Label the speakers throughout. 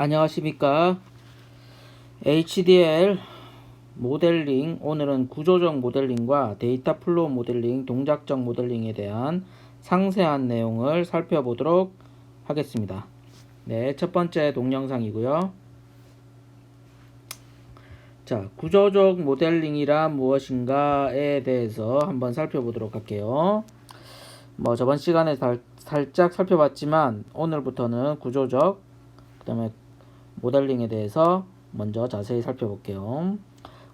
Speaker 1: 안녕하십니까. HDL 모델링, 오늘은 구조적 모델링과 데이터 플로우 모델링, 동작적 모델링에 대한 상세한 내용을 살펴보도록 하겠습니다. 네, 첫 번째 동영상이고요. 자, 구조적 모델링이란 무엇인가에 대해서 한번 살펴보도록 할게요. 저번 시간에 살짝 살펴봤지만 오늘부터는 구조적, 그 다음에 모델링에 대해서 먼저 자세히 살펴볼게요.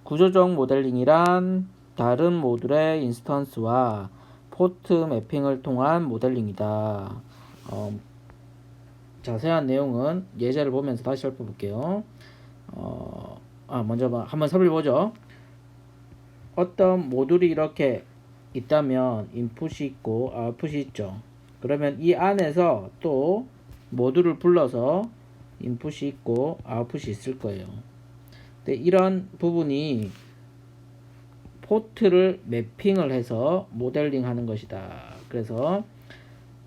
Speaker 1: 구조적 모델링이란 다른 모듈의 인스턴스와 포트 매핑을 통한 모델링이다. 자세한 내용은 예제를 보면서 다시 살펴볼게요. 먼저 한번 살펴보죠. 어떤 모듈이 이렇게 있다면 인풋이 있고 아웃풋이 있죠. 그러면 이 안에서 또 모듈을 불러서 인풋이 있고 아웃풋이 있을 거예요. 근데 이런 부분이 포트를 매핑을 해서 모델링 하는 것이다. 그래서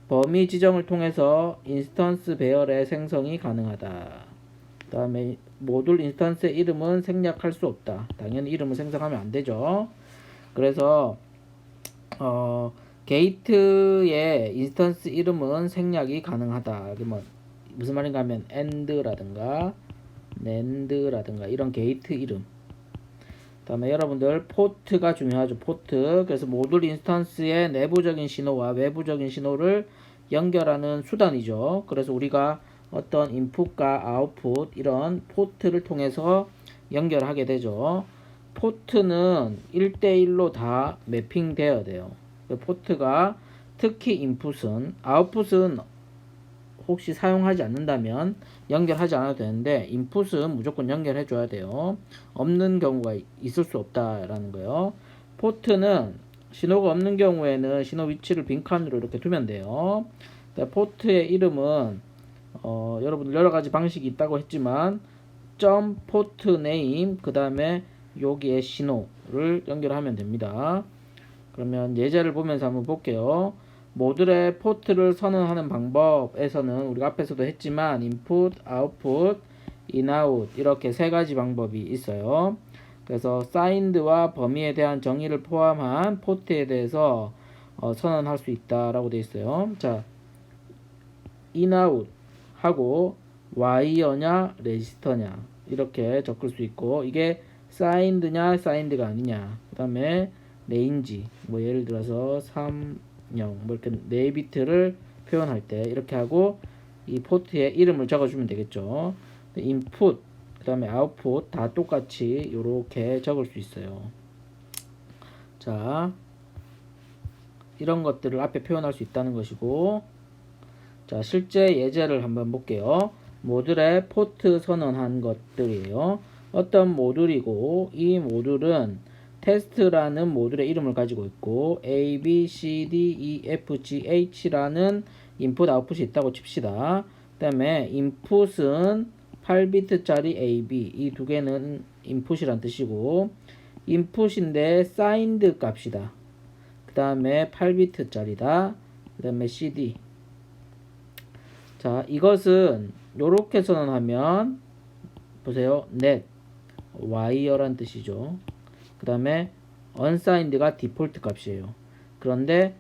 Speaker 1: 범위 지정을 통해서 인스턴스 배열의 생성이 가능하다. 그 다음에 모듈 인스턴스의 이름은 생략할 수 없다. 당연히 이름을 생성하면 안 되죠. 그래서 게이트의 인스턴스 이름은 생략이 가능하다. 무슨 말인가 하면 AND라든가 NAND라든가 이런 게이트 이름. 그 다음에 여러분들 포트가 중요하죠. 포트. 그래서 모듈 인스턴스의 내부적인 신호와 외부적인 신호를 연결하는 수단이죠. 그래서 우리가 어떤 인풋과 아웃풋 이런 포트를 통해서 연결하게 되죠. 포트는 1대1로 다 매핑되어야 돼요. 포트가 특히 인풋은, 아웃풋은 혹시 사용하지 않는다면 연결하지 않아도 되는데 인풋은 무조건 연결해 줘야 돼요. 없는 경우가 있을 수 없다라는 거예요. 포트는 신호가 없는 경우에는 신호 위치를 빈칸으로 이렇게 두면 돼요. 포트의 이름은 여러분들 여러가지 방식이 있다고 했지만 점 포트 네임 그 다음에 여기에 신호를 연결하면 됩니다. 그러면 예제를 보면서 한번 볼게요. 모듈의 포트를 선언하는 방법에서는 우리가 앞에서도 했지만 인풋, 아웃풋, 인아웃 이렇게 세 가지 방법이 있어요. 그래서 사인드와 범위에 대한 정의를 포함한 포트에 대해서 선언할 수 있다라고 되어 있어요. 자, 인아웃 하고 와이어냐 레지스터냐 이렇게 적을 수 있고, 이게 사인드냐 사인드가 아니냐, 그 다음에 레인지 예를 들어서 3, 0 이렇게 4비트를 표현할 때 이렇게 하고 이 포트에 이름을 적어주면 되겠죠. 인풋 그 다음에 아웃풋 다 똑같이 이렇게 적을 수 있어요. 자, 이런 것들을 앞에 표현할 수 있다는 것이고, 자, 실제 예제를 한번 볼게요. 모듈에 포트 선언한 것들이에요. 어떤 모듈이고, 이 모듈은 테스트라는 모듈의 이름을 가지고 있고 A, B, C, D, E, F, G, H라는 인풋 아웃풋이 있다고 칩시다. 그 다음에 인풋은 8비트짜리 A, B 이 두 개는 인풋이란 뜻이고, 인풋인데 사인드 값이다. 그 다음에 8비트짜리다. 그 다음에 CD. 자, 이것은 요렇게 선언하면 보세요. net 와이어란 뜻이죠. 그 다음에 unsigned가 디폴트 값이에요. 그런데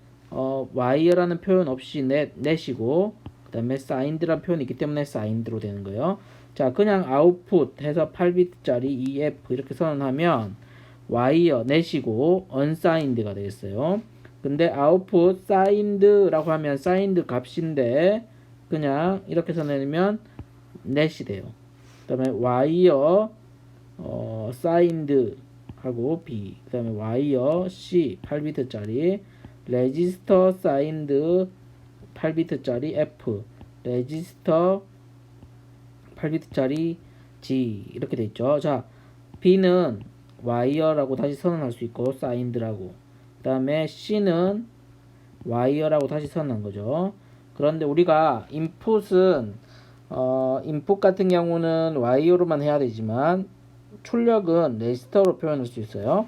Speaker 1: wire라는 표현 없이 net이고 그 다음에 signed라는 표현이 있기 때문에 signed로 되는 거예요. 자, 그냥 output 해서 8비트짜리 EF 이렇게 선언하면 wire net이고 unsigned가 되겠어요. 근데 output signed라고 하면 signed 값인데 그냥 이렇게 선언하면 net이 돼요. 그 다음에 wire signed 하고 B, 그 다음에 와이어 C 8비트짜리, 레지스터 사인드 8비트짜리 F, 레지스터 8비트짜리 G 이렇게 돼 있죠. 자, B는 와이어라고 다시 선언할 수 있고 사인드라고, 그 다음에 C는 와이어라고 다시 선언한 거죠. 그런데 우리가 인풋은 인풋 같은 경우는 와이어로만 해야 되지만 출력은 레지스터로 표현할 수 있어요.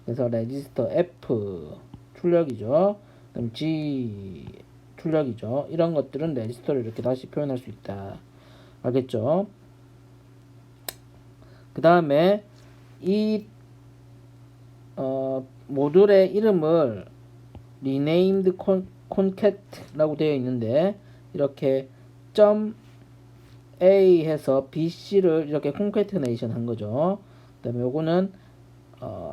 Speaker 1: 그래서 레지스터 F 출력이죠. 그럼 G 출력이죠. 이런 것들은 레지스터를 이렇게 다시 표현할 수 있다. 알겠죠? 그 다음에 이 모듈의 이름을 renamed concat라고 되어 있는데 이렇게 .a 해서 bc를 이렇게 concatenation 한 거죠. 그 다음에 요거는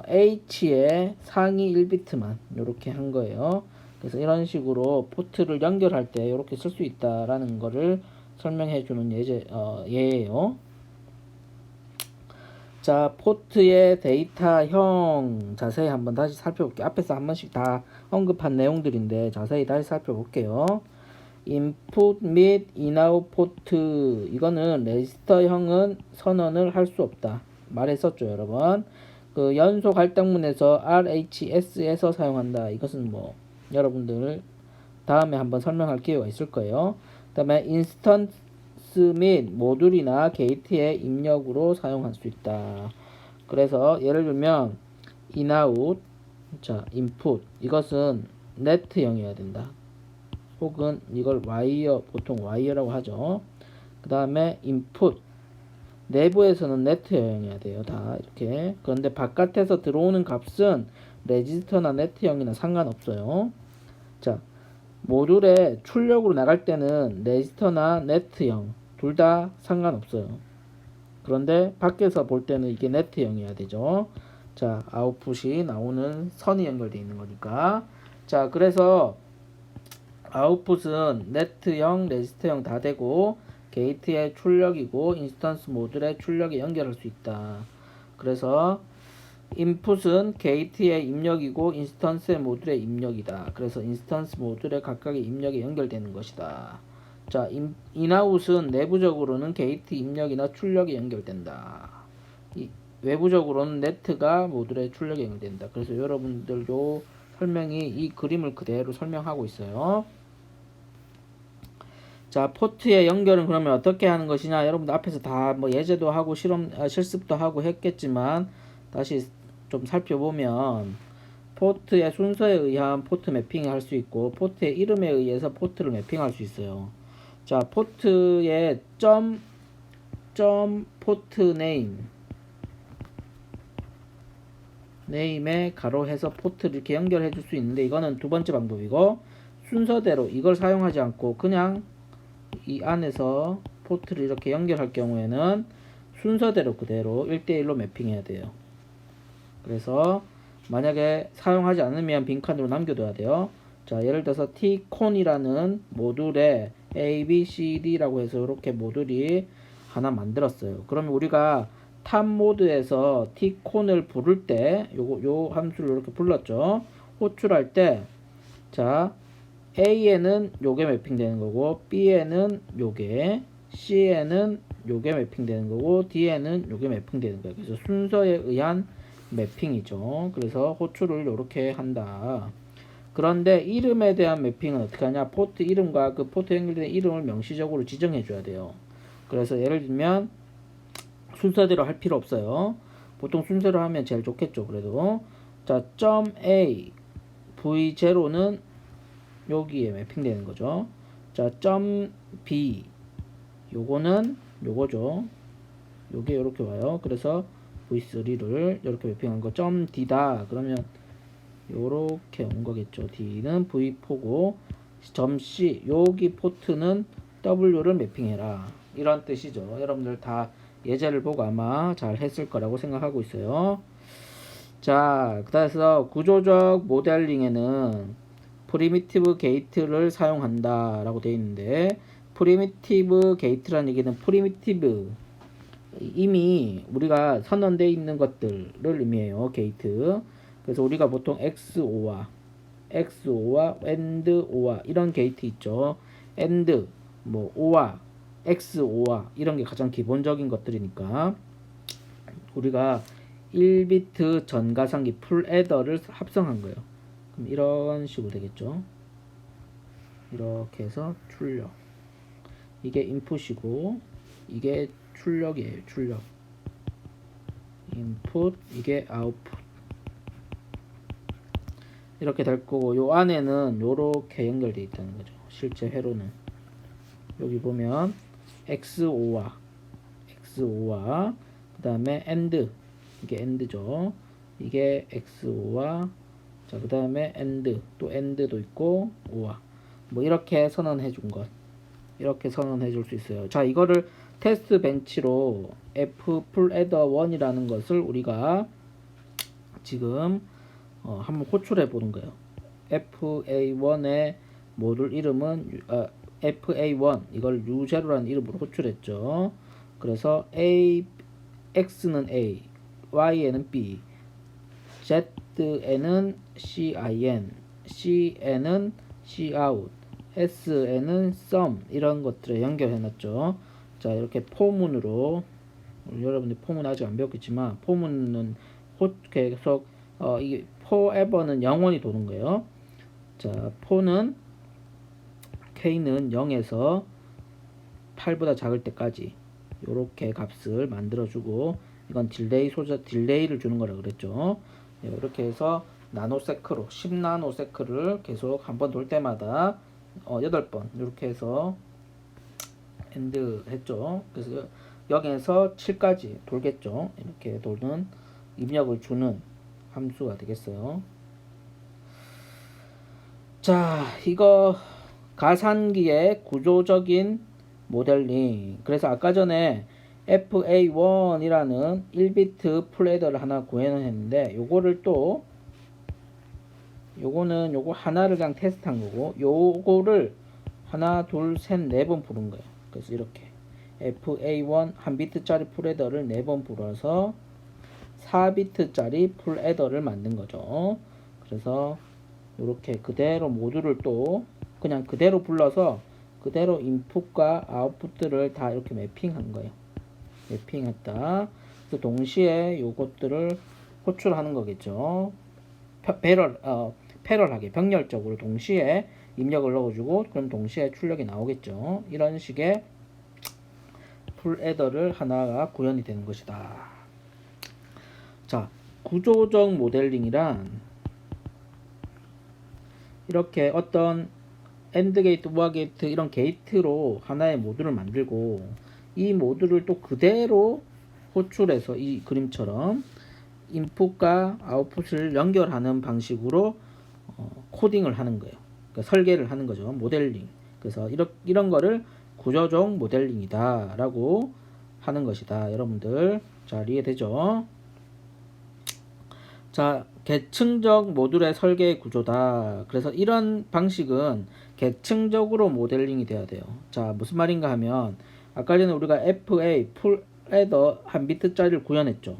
Speaker 1: h의 상위 1비트만 이렇게 한 거예요. 그래서 이런 식으로 포트를 연결할 때 이렇게 쓸 수 있다라는 거를 설명해 주는 예예요. 자, 포트의 데이터형 자세히 한번 다시 살펴볼게요. 앞에서 한 번씩 다 언급한 내용들인데 자세히 다시 살펴볼게요. 인풋 및 인아웃 포트, 이거는 레지스터형은 선언을 할 수 없다 말했었죠, 여러분. 그 연속 할당문에서 RHS에서 사용한다. 이것은 뭐 여러분들 다음에 한번 설명할 기회가 있을 거예요. 그 다음에 인스턴스 및 모듈이나 게이트의 입력으로 사용할 수 있다. 그래서 예를 들면 인아웃, 자 인풋, 이것은 네트형이어야 된다. 혹은 이걸 와이어, 보통 와이어라고 하죠. 그 다음에 인풋, 내부에서는 네트형이어야 돼요. 다 이렇게. 그런데 바깥에서 들어오는 값은 레지스터나 네트형이나 상관없어요. 자, 모듈에 출력으로 나갈 때는 레지스터나 네트형 둘 다 상관없어요. 그런데 밖에서 볼 때는 이게 네트형이어야 되죠. 자, 아웃풋이 나오는 선이 연결되어 있는 거니까. 자, 그래서 아웃풋은 네트형, 레지스터형 다 되고 게이트의 출력이고 인스턴스 모듈의 출력에 연결할 수 있다. 그래서 인풋은 게이트의 입력이고 인스턴스의 모듈의 입력이다. 그래서 인스턴스 모듈의 각각의 입력에 연결되는 것이다. 자, 인아웃은 내부적으로는 게이트 입력이나 출력에 연결된다. 외부적으로는 네트가 모듈의 출력에 연결된다. 그래서 여러분들 요 설명이 이 그림을 그대로 설명하고 있어요. 자, 포트의 연결은 그러면 어떻게 하는 것이냐? 여러분들 앞에서 다 뭐 예제도 하고 실습도 하고 했겠지만 다시 좀 살펴보면 포트의 순서에 의한 포트 매핑을 할 수 있고 포트의 이름에 의해서 포트를 매핑할 수 있어요. 자, 포트의 포트 네임에 가로해서 포트를 이렇게 연결해 줄 수 있는데 이거는 두 번째 방법이고, 순서대로 이걸 사용하지 않고 그냥 이 안에서 포트를 이렇게 연결할 경우에는 순서대로 그대로 1대1로 매핑해야 돼요. 그래서 만약에 사용하지 않으면 빈칸으로 남겨둬야 돼요. 자, 예를 들어서 tcon이라는 모듈에 a, b, c, d라고 해서 이렇게 모듈이 하나 만들었어요. 그러면 우리가 탑 모드에서 tcon을 부를 때 요 함수를 이렇게 불렀죠. 호출할 때, 자, A에는 요게 매핑되는 거고, B에는 요게, C에는 요게 매핑되는 거고, D에는 요게 매핑되는 거예요. 그래서 순서에 의한 매핑이죠. 그래서 호출을 이렇게 한다. 그런데 이름에 대한 매핑은 어떻게 하냐? 포트 이름과 그 포트 연결된 이름을 명시적으로 지정해 줘야 돼요. 그래서 예를 들면 순서대로 할 필요 없어요. 보통 순서로 하면 제일 좋겠죠. 그래도 자, .a v0는 여기에 매핑되는 거죠. 자, .b 요거는 요거죠. 요게 이렇게 와요. 그래서 v3를 이렇게 매핑한 거 .d다. 그러면 요렇게 온 거겠죠. d는 v4고 .c 여기 포트는 w를 매핑해라. 이런 뜻이죠. 여러분들 다 예제를 보고 아마 잘 했을 거라고 생각하고 있어요. 자, 그래서 구조적 모델링에는 프리미티브 게이트를 사용한다 라고 되어 있는데, 프리미티브 게이트라는 얘기는 프리미티브, 이미 우리가 선언되어 있는 것들을 의미해요. 게이트. 그래서 우리가 보통 XO와 AND O와 이런 게이트 있죠. AND 뭐 O와 XO와 이런 게 가장 기본적인 것들이니까 우리가 1비트 전가상기 풀 애더를 합성한 거예요. 그럼 이런 식으로 되겠죠. 이렇게 해서 출력, 이게 인풋이고 이게 출력이에요. 출력 인풋, 이게 아웃풋, 이렇게 될 거고, 요 안에는 요렇게 연결되어 있다는 거죠. 실제 회로는 여기 보면 XO와 그 다음에 AND, 이게 AND죠. 이게 XO와, 자, 그 다음에 AND, 또 AND도 있고, OR. 뭐 이렇게 선언해 준 것. 이렇게 선언해 줄 수 있어요. 자, 이거를 테스트 벤치로 F 풀 애더 1이라는 것을 우리가 지금 한번 호출해 보는 거예요. FA1의 모듈 이름은 FA1, 이걸 U0라는 이름으로 호출했죠. 그래서 X는 A, Y에는 B, Z에는 CIN, C에는 Cout, S에는 sum, 이런 것들을 연결해 놨죠. 자, 이렇게 포문으로, 여러분들 포문 아직 안 배웠겠지만 포문은 계속 이게 forever는 영원히 도는 거예요. 자, 포는 K는 0에서 8보다 작을 때까지 이렇게 값을 만들어주고, 이건 딜레이를 주는 거라 그랬죠. 이렇게 해서 나노세크로 10나노세크를 계속 한 번 돌 때마다 8번 이렇게 해서 엔드 했죠. 그래서 여기에서 7까지 돌겠죠. 이렇게 도는 입력을 주는 함수가 되겠어요. 자, 이거 가산기의 구조적인 모델링. 그래서 아까 전에 FA1이라는 1비트 풀헤더를 하나 구현했는데, 요거를 또 요거는 요거 하나를 그냥 테스트한 거고, 요거를 하나 둘 셋 네 번 부른 거예요. 그래서 이렇게 FA1 1비트짜리 풀헤더를 4번 불어서 4비트짜리 풀헤더를 만든 거죠. 그래서 이렇게 그대로 모듈을 또 그냥 그대로 불러서 그대로 인풋과 아웃풋들을 다 이렇게 매핑한 거예요. 매핑했다. 그래서 동시에 요것들을 호출하는 거겠죠. 패럴하게 병렬적으로 동시에 입력을 넣어주고, 그럼 동시에 출력이 나오겠죠. 이런 식의 풀에더를 하나가 구현이 되는 것이다. 자, 구조적 모델링이란 이렇게 어떤 AND 게이트, OR 게이트 이런 게이트로 하나의 모듈을 만들고, 이 모듈을 또 그대로 호출해서 이 그림처럼 인풋과 아웃풋을 연결하는 방식으로 코딩을 하는 거예요. 그러니까 설계를 하는 거죠. 모델링. 그래서 이런 거를 구조적 모델링이다 라고 하는 것이다. 여러분들 잘 이해되죠? 자, 계층적 모듈의 설계 구조다. 그래서 이런 방식은 계층적으로 모델링이 돼야 돼요. 자, 무슨 말인가 하면 아까 전에 우리가 FA 풀 애더 1비트짜리를 구현했죠.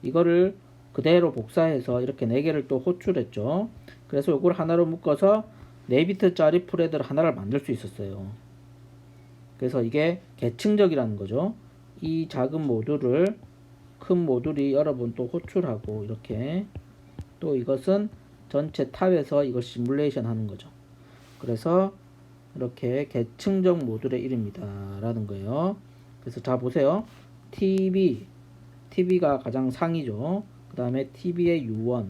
Speaker 1: 이거를 그대로 복사해서 이렇게 4개를 또 호출했죠. 그래서 이걸 하나로 묶어서 4비트짜리 풀헤더를 하나를 만들 수 있었어요. 그래서 이게 계층적이라는 거죠. 이 작은 모듈을 큰 모듈이 여러 번 또 호출하고, 이렇게 또 이것은 전체 탑에서 이걸 시뮬레이션 하는 거죠. 그래서 이렇게 계층적 모듈의 이름이다 라는 거예요. 그래서 자 보세요. TB가 가장 상이죠. 그 다음에 TB의 U1,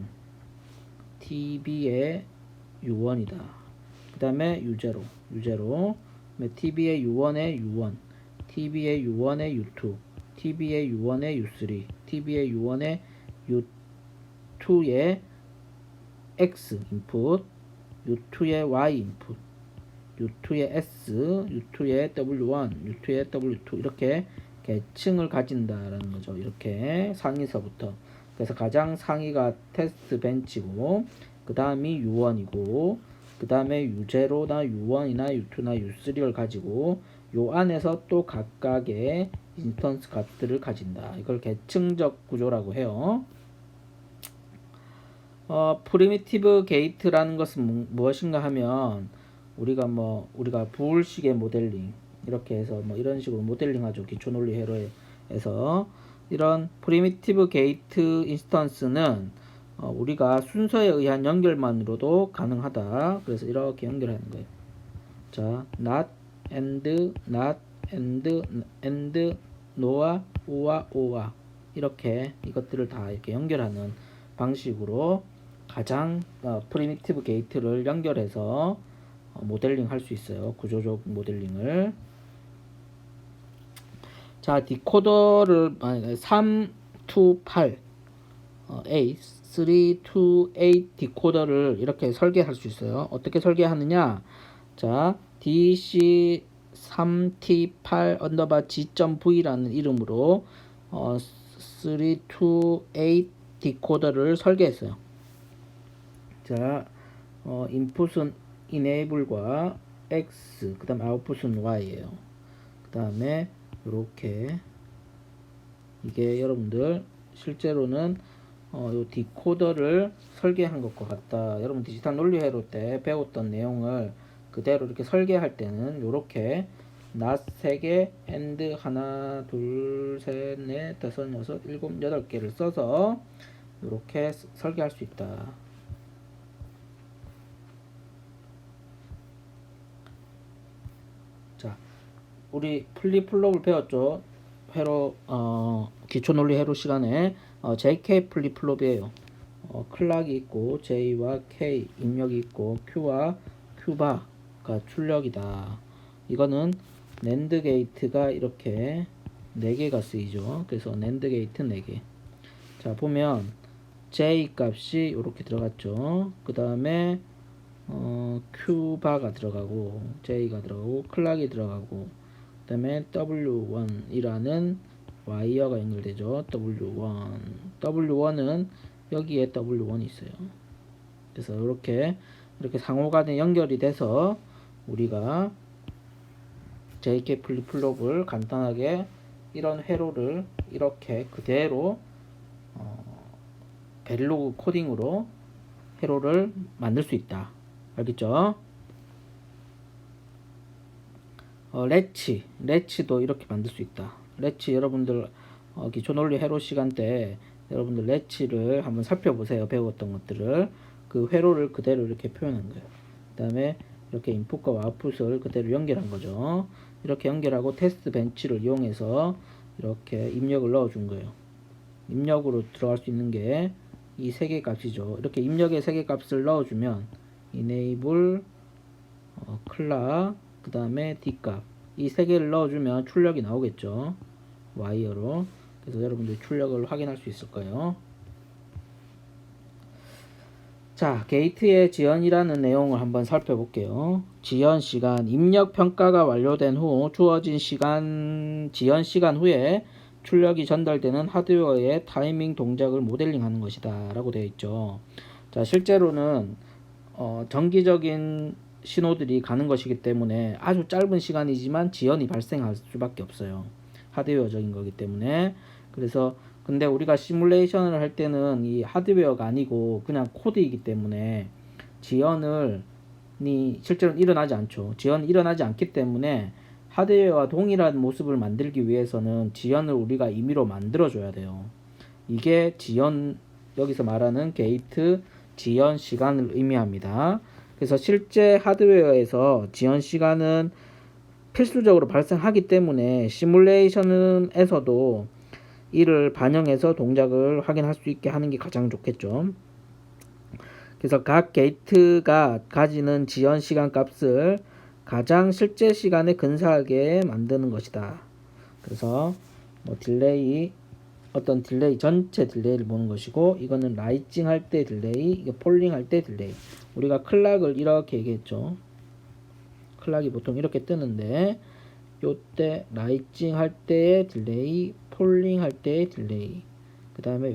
Speaker 1: TB의 U1이다. 그 다음에 U0, TB의 U1의 U1, TB의 U1의 U2, TB의 U1의 U3, TB의 U1의 U2의 X 인풋, U2의 Y 인풋, U2의 S, U2의 W1, U2의 W2 이렇게 계층을 가진다라는 거죠. 이렇게 상위서부터. 그래서 가장 상위가 테스트 벤치고, 그 다음이 U1이고, 그 다음에 U0나 U1이나 U2나 U3를 가지고 요 안에서 또 각각의 인스턴스 값들을 가진다. 이걸 계층적 구조라고 해요. 프리미티브 게이트라는 것은 무엇인가 하면 우리가 부울식의 모델링 이렇게 해서 이런 식으로 모델링하죠. 기초 논리 회로에서 이런 프리미티브 게이트 인스턴스는 우리가 순서에 의한 연결만으로도 가능하다. 그래서 이렇게 연결하는 거예요. 자, not, and, not, and, no와 o와 o와 이렇게 이것들을 다 이렇게 연결하는 방식으로 가장 프리미티브 게이트를 연결해서 모델링 할 수 있어요. 구조적 모델링을. 자, 디코더를 to 8 8 3 to 8 디코더를 이렇게 설계할 수 있어요. 어떻게 설계하느냐? 자, DC3T8 언더바 G.V라는 이름으로 3 to 8 디코더를 설계했어요. 자, 인풋은 enable과 X, 그 다음에 아웃풋은 Y예요. 그 다음에 이렇게 이게 여러분들 실제로는 요 디코더를 설계한 것과 같다. 여러분 디지털 논리 회로 때 배웠던 내용을 그대로 이렇게 설계할 때는 요렇게 not 3개, and 하나, 둘, 셋, 넷, 다섯, 여섯, 일곱, 여덟 개를 써서 요렇게 설계할 수 있다. 자, 우리 플립플롭을 배웠죠. 회로 기초 논리 회로 시간에 JK 플립플롭이에요. 클락이 있고 J와 K 입력이 있고 Q와 Q바가 출력이다. 이거는 낸드 게이트가 이렇게 4개가 쓰이죠. 그래서 낸드 게이트 4개. 자, 보면 J 값이 이렇게 들어갔죠. 그 다음에 Q바가 들어가고 J가 들어가고 클락이 들어가고 그 다음에 W1이라는 와이어가 연결되죠. W1은 여기에 W1이 있어요. 그래서 이렇게 상호간에 연결이 돼서 우리가 JK 플립플롭을 간단하게 이런 회로를 이렇게 그대로 베릴로그 코딩으로 회로를 만들 수 있다. 알겠죠? 레치도 이렇게 만들 수 있다. 레치 여러분들 기초 논리 회로 시간 때 여러분들 레치를 한번 살펴보세요. 배웠던 것들을 그 회로를 그대로 이렇게 표현한 거예요. 그 다음에 이렇게 인풋과 아웃풋을 그대로 연결한 거죠. 이렇게 연결하고 테스트 벤치를 이용해서 이렇게 입력을 넣어준 거예요. 입력으로 들어갈 수 있는 게 이 3개 값이죠. 이렇게 입력의 3개 값을 넣어주면 enable, 클락, 그 다음에 D값 이 3개를 넣어주면 출력이 나오겠죠. 와이어로. 그래서 여러분들 출력을 확인할 수 있을 거예요. 자, 게이트의 지연이라는 내용을 한번 살펴볼게요. 지연 시간, 입력 평가가 완료된 후 주어진 지연 시간 후에 출력이 전달되는 하드웨어의 타이밍 동작을 모델링하는 것이다 라고 되어 있죠. 자, 실제로는 정기적인 신호들이 가는 것이기 때문에 아주 짧은 시간이지만 지연이 발생할 수밖에 없어요. 하드웨어적인 거기 때문에. 그래서 근데 우리가 시뮬레이션을 할 때는 이 하드웨어가 아니고 그냥 코드이기 때문에 지연이 실제로는 일어나지 않죠. 지연이 일어나지 않기 때문에 하드웨어와 동일한 모습을 만들기 위해서는 지연을 우리가 임의로 만들어줘야 돼요. 이게 여기서 말하는 게이트 지연 시간을 의미합니다. 그래서 실제 하드웨어에서 지연 시간은 필수적으로 발생하기 때문에 시뮬레이션에서도 이를 반영해서 동작을 확인할 수 있게 하는 게 가장 좋겠죠. 그래서 각 게이트가 가지는 지연 시간 값을 가장 실제 시간에 근사하게 만드는 것이다. 그래서 어떤 딜레이, 전체 딜레이를 보는 것이고, 이거는 라이징 할 때 딜레이, 이게 폴링 할 때 딜레이. 우리가 클락을 이렇게 얘기했죠. 클락이 보통 이렇게 뜨는데, 요때 라이징 할 때의 딜레이, 폴링 할 때의 딜레이. 그 다음에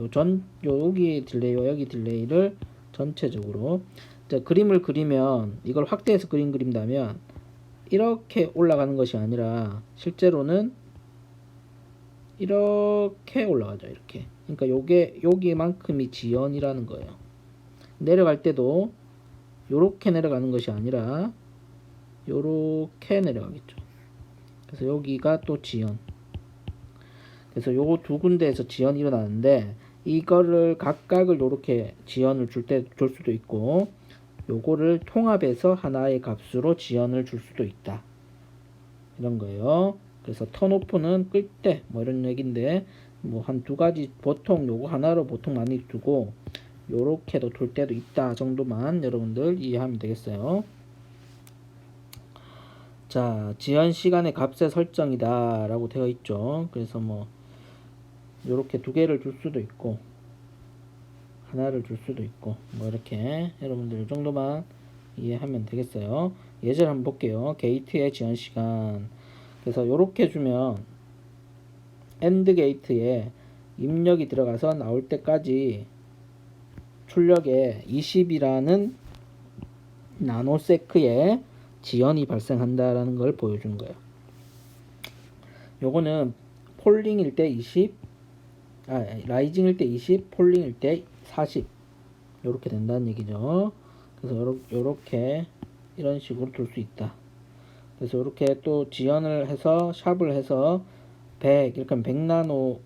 Speaker 1: 여기 딜레이와 여기 딜레이를 전체적으로. 자, 그림을 그리면, 이걸 확대해서 그린다면, 이렇게 올라가는 것이 아니라, 실제로는 이렇게 올라가죠. 이렇게. 그러니까 여기만큼이 지연이라는 거예요. 내려갈 때도 요렇게 내려가는 것이 아니라 요렇게 내려가겠죠. 그래서 여기가 또 지연. 그래서 요 두 군데에서 지연이 일어나는데 이거를 각각을 요렇게 지연을 줄 수도 있고 요거를 통합해서 하나의 값으로 지연을 줄 수도 있다. 이런 거예요. 그래서 턴오프는 끌 때 뭐 이런 얘기인데 뭐 한 두 가지 보통 요거 하나로 보통 많이 두고 요렇게도 돌 때도 있다 정도만 여러분들 이해하면 되겠어요. 자, 지연 시간의 값의 설정이다 라고 되어 있죠. 그래서 뭐 요렇게 두 개를 줄 수도 있고 하나를 줄 수도 있고 뭐 이렇게 여러분들 이 정도만 이해하면 되겠어요. 예제를 한번 볼게요. 게이트의 지연 시간. 그래서 요렇게 주면 AND 게이트에 입력이 들어가서 나올 때까지 출력에 20이라는 나노세크의 지연이 발생한다라는 걸 보여주는 거예요. 요거는 폴링일 때 20, 라이징일 때 20, 폴링일 때 40 요렇게 된다는 얘기죠. 그래서 요렇게 이런 식으로 둘 수 있다. 그래서 이렇게 또 지연을 해서 샵을 해서 100 이렇게 하면 100나노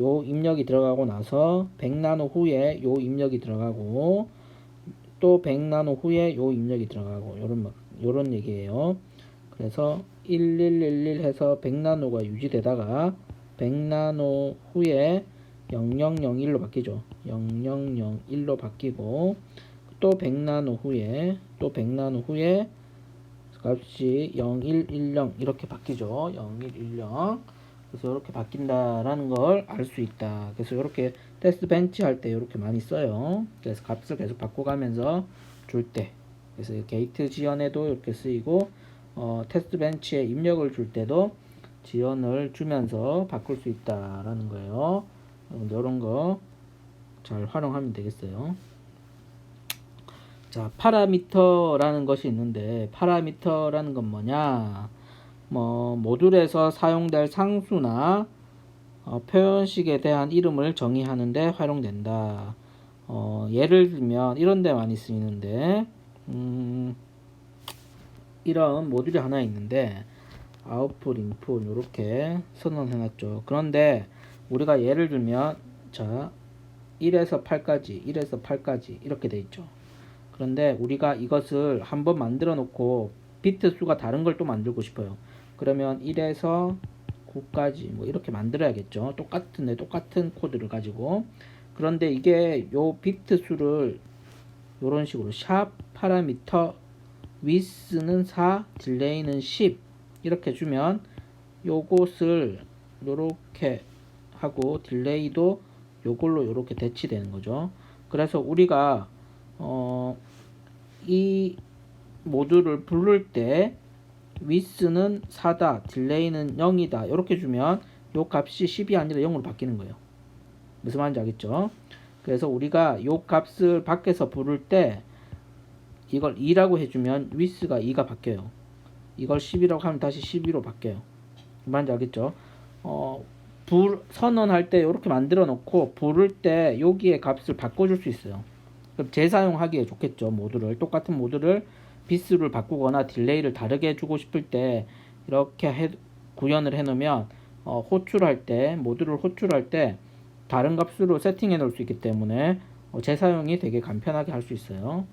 Speaker 1: 요 입력이 들어가고 나서 100나노 후에 요 입력이 들어가고 또 100나노 후에 요 입력이 들어가고 요런 얘기예요. 그래서 1111 해서 100나노가 유지되다가 100나노 후에 0001로 바뀌죠. 0001로 바뀌고 또 100나노 후에 값이 0110 이렇게 바뀌죠. 0110. 그래서 이렇게 바뀐다라는 걸 알 수 있다. 그래서 이렇게 테스트 벤치 할 때 이렇게 많이 써요. 그래서 값을 계속 바꿔가면서 줄 때. 그래서 게이트 지연에도 이렇게 쓰이고 테스트 벤치에 입력을 줄 때도 지연을 주면서 바꿀 수 있다라는 거예요. 이런 거 잘 활용하면 되겠어요. 자, 파라미터라는 것이 있는데 파라미터라는 건 뭐냐? 뭐 모듈에서 사용될 상수나 표현식에 대한 이름을 정의하는 데 활용된다. 예를 들면 이런 데 많이 쓰이는데 이런 모듈이 하나 있는데 아웃풋, 인풋 이렇게 선언해 놨죠. 그런데 우리가 예를 들면 자 1에서 8까지 이렇게 돼 있죠. 그런데 우리가 이것을 한번 만들어 놓고 비트 수가 다른 걸 또 만들고 싶어요. 그러면 1에서 9까지 뭐 이렇게 만들어야겠죠. 똑같은 코드를 가지고. 그런데 이게 요 비트 수를 요런 식으로 샵 파라미터 width는 4, 딜레이는 10 이렇게 주면 요것을 요렇게 하고 딜레이도 요걸로 요렇게 대치되는 거죠. 그래서 우리가 이 모듈을 부를 때 width는 4다, 딜레이는 0이다 이렇게 주면 요 값이 10이 아니라 0으로 바뀌는 거예요. 무슨 말인지 알겠죠? 그래서 우리가 요 값을 밖에서 부를 때 이걸 2라고 해주면 width가 2가 바뀌어요. 이걸 10이라고 하면 다시 12로 바뀌어요. 무슨 말인지 알겠죠? 선언할 때 이렇게 만들어 놓고 부를 때 여기에 값을 바꿔줄 수 있어요. 그럼 재사용하기에 좋겠죠. 모듈을 똑같은 모듈을 비스를 바꾸거나 딜레이를 다르게 해주고 싶을 때 이렇게 구현을 해 놓으면 호출할 때 모듈을 호출할 때 다른 값으로 세팅해 놓을 수 있기 때문에 재사용이 되게 간편하게 할 수 있어요.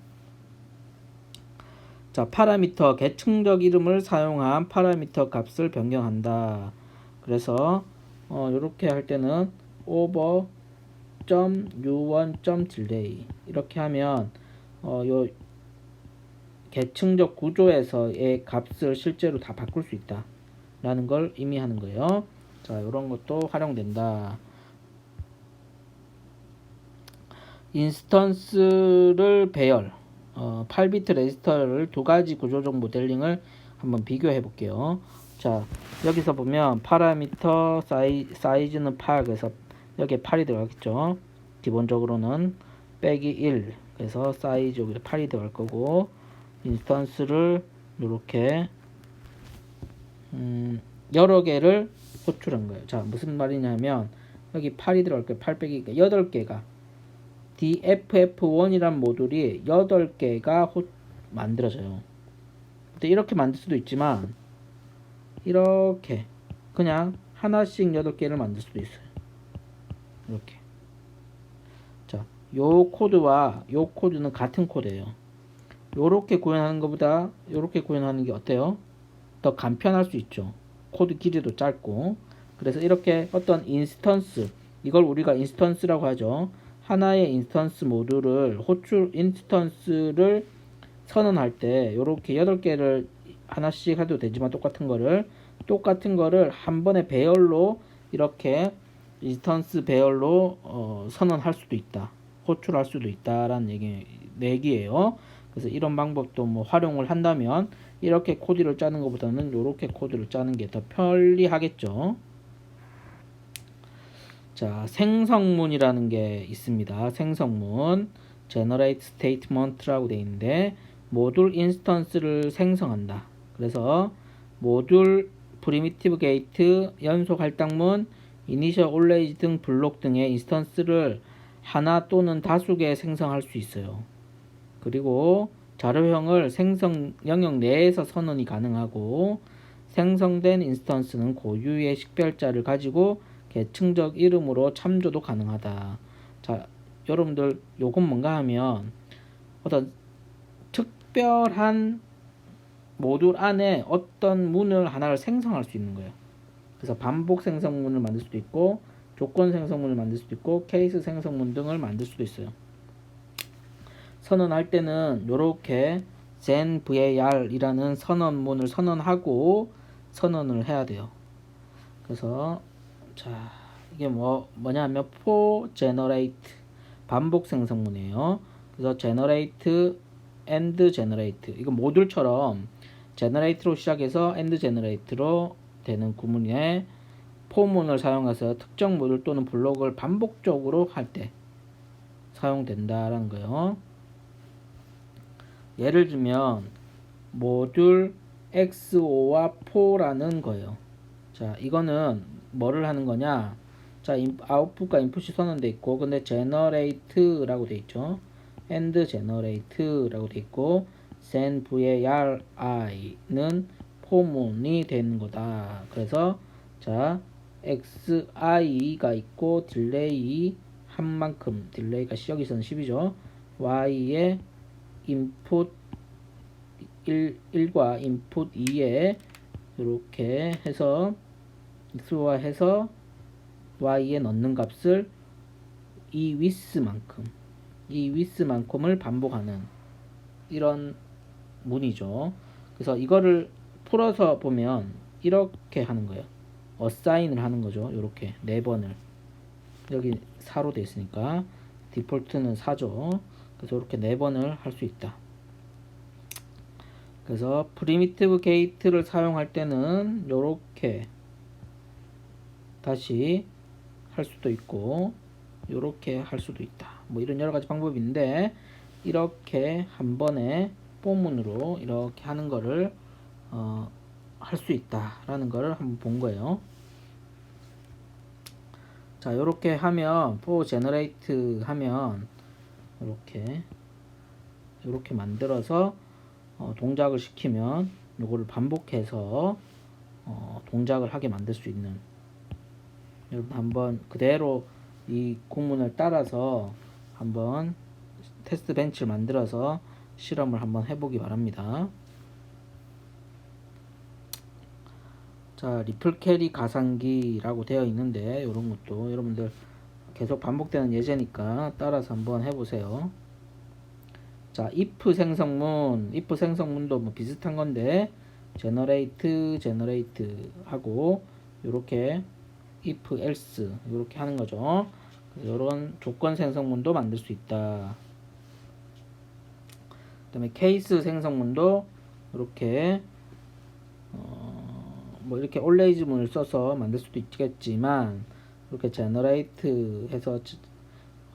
Speaker 1: 자, 파라미터 계층적 이름을 사용한 파라미터 값을 변경한다. 그래서 이렇게 할 때는 over.u1.delay 이렇게 하면 요 계층적 구조에서의 값을 실제로 다 바꿀 수 있다 라는 걸 의미하는 거예요. 자, 이런 것도 활용된다. 인스턴스를 배열 8비트 레지스터를 두 가지 구조적 모델링을 한번 비교해 볼게요. 자, 여기서 보면 파라미터 사이즈는 8 그래서 여기에 8이 들어가겠죠. 기본적으로는 빼기 1 그래서 사이즈 여기서 8이 들어갈 거고 인스턴스를 이렇게 여러 개를 호출한 거예요. 자, 무슨 말이냐면 여기 8이 들어갈 거예요. 8 빼기 8개가 DFF1이란 모듈이 8개가 만들어져요. 근데 이렇게 만들 수도 있지만 이렇게 그냥 하나씩 8개를 만들 수도 있어요. 이렇게. 자, 요 코드와 요 코드는 같은 코드예요. 요렇게 구현하는 것보다 요렇게 구현하는 게 어때요? 더 간편할 수 있죠. 코드 길이도 짧고. 그래서 이렇게 어떤 인스턴스, 이걸 우리가 인스턴스라고 하죠. 하나의 인스턴스 모듈을 인스턴스를 선언할 때 요렇게 8개를 하나씩 해도 되지만 똑같은 거를 한 번에 배열로 이렇게 인스턴스 배열로 선언할 수도 있다, 호출할 수도 있다라는 얘기예요. 그래서 이런 방법도 뭐 활용을 한다면 이렇게 코드를 짜는 것보다는 이렇게 코드를 짜는 게 더 편리하겠죠. 자, 생성문이라는 게 있습니다. 생성문 generate statement라고 되어 있는데 모듈 인스턴스를 생성한다. 그래서 모듈 프리미티브 게이트 연속 할당문 이니셜 올레이즈 등 블록 등의 인스턴스를 하나 또는 다수 개 생성할 수 있어요. 그리고 자료형을 생성 영역 내에서 선언이 가능하고 생성된 인스턴스는 고유의 식별자를 가지고 계층적 이름으로 참조도 가능하다. 자, 여러분들 요건 뭔가 하면 어떤 특별한 모듈 안에 어떤 문을 하나를 생성할 수 있는 거예요. 그래서 반복 생성문을 만들 수도 있고 조건 생성문을 만들 수도 있고 케이스 생성문 등을 만들 수도 있어요. 선언할 때는 이렇게 gen var이라는 선언문을 선언하고 선언을 해야 돼요. 그래서 자, 이게 뭐냐면 for generate 반복 생성문이에요. 그래서 generate and generate 이거 모듈처럼 generate로 시작해서 and generate로 되는 구문에 for문을 사용해서 특정 모듈 또는 블록을 반복적으로 할 때 사용된다라는 거예요. 예를 들면 모듈 XO와 4라는 거예요. 자, 이거는 뭐를 하는 거냐? 자, 아웃풋과 인풋이 선언돼 있고, 근데 generate라고 돼 있죠. and generate라고 돼 있고, sen vari는 포문이 되는 거다. 그래서 자, xi가 있고 딜레이 한 만큼, 딜레이가 여기서는 10이죠. y의 인풋 1과 인풋 2에 이렇게 해서 x화해서 y에 넣는 값을 이 width만큼을 반복하는 이런 문이죠. 그래서 이거를 풀어서 보면 이렇게 하는 거예요. 어사인을 하는 거죠. 이렇게 4번을 여기 4로 되어 있으니까 디폴트는 4죠. 그래서 이렇게 4번을 할 수 있다. 그래서 프리미티브 게이트를 사용할 때는 이렇게 다시 할 수도 있고 이렇게 할 수도 있다. 뭐 이런 여러 가지 방법이 있는데 이렇게 한 번에 포문으로 이렇게 하는 거를 할 수 있다라는 거를 한번 본 거예요. 자, 이렇게 하면 for generate 하면 이렇게 만들어서 동작을 시키면 요거를 반복해서 동작을 하게 만들 수 있는, 여러분 한번 그대로 이 구문을 따라서 한번 테스트 벤치를 만들어서 실험을 한번 해보기 바랍니다. 자, 리플 캐리 가상기라고 되어 있는데 이런 것도 여러분들 계속 반복되는 예제니까 따라서 한번 해보세요. 자, if 생성문도 뭐 비슷한 건데 generate 하고 요렇게 if else 요렇게 하는 거죠. 요런 조건 생성문도 만들 수 있다. 그 다음에 케이스 생성문도 이렇게 뭐 이렇게 always 문을 써서 만들 수도 있겠지만 이렇게 generate 해서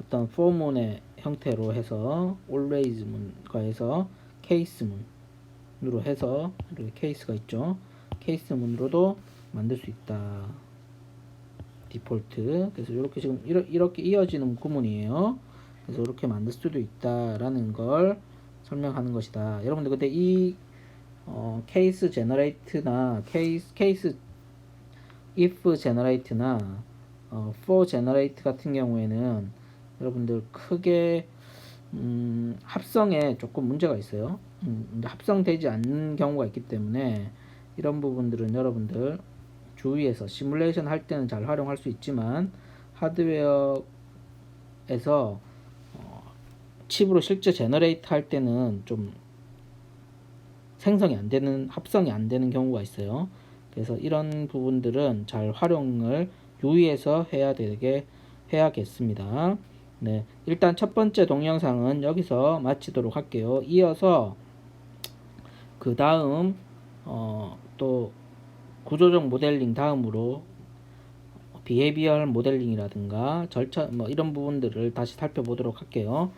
Speaker 1: 어떤 for 문의 형태로 해서 always 문과 해서 case 문으로 해서 이렇게 케이스가 있죠. 케이스 문으로도 만들 수 있다. 디폴트. 그래서 이렇게 지금 이렇게 이어지는 구문이에요. 그래서 이렇게 만들 수도 있다라는 걸 설명하는 것이다. 여러분들 근데 이 케이스 제너레이트나 케이스 if generate나 for generate 같은 경우에는 여러분들 크게 합성에 조금 문제가 있어요. 합성되지 않는 경우가 있기 때문에 이런 부분들은 여러분들 주위에서 시뮬레이션 할 때는 잘 활용할 수 있지만 하드웨어에서 칩으로 실제 제너레이트 할 때는 좀 생성이 안 되는, 합성이 안 되는 경우가 있어요. 그래서 이런 부분들은 잘 활용을 유의해서 해야겠습니다. 네, 일단 첫 번째 동영상은 여기서 마치도록 할게요. 이어서 그 다음 또 구조적 모델링 다음으로 비헤이비어럴 모델링이라든가 절차 뭐 이런 부분들을 다시 살펴보도록 할게요.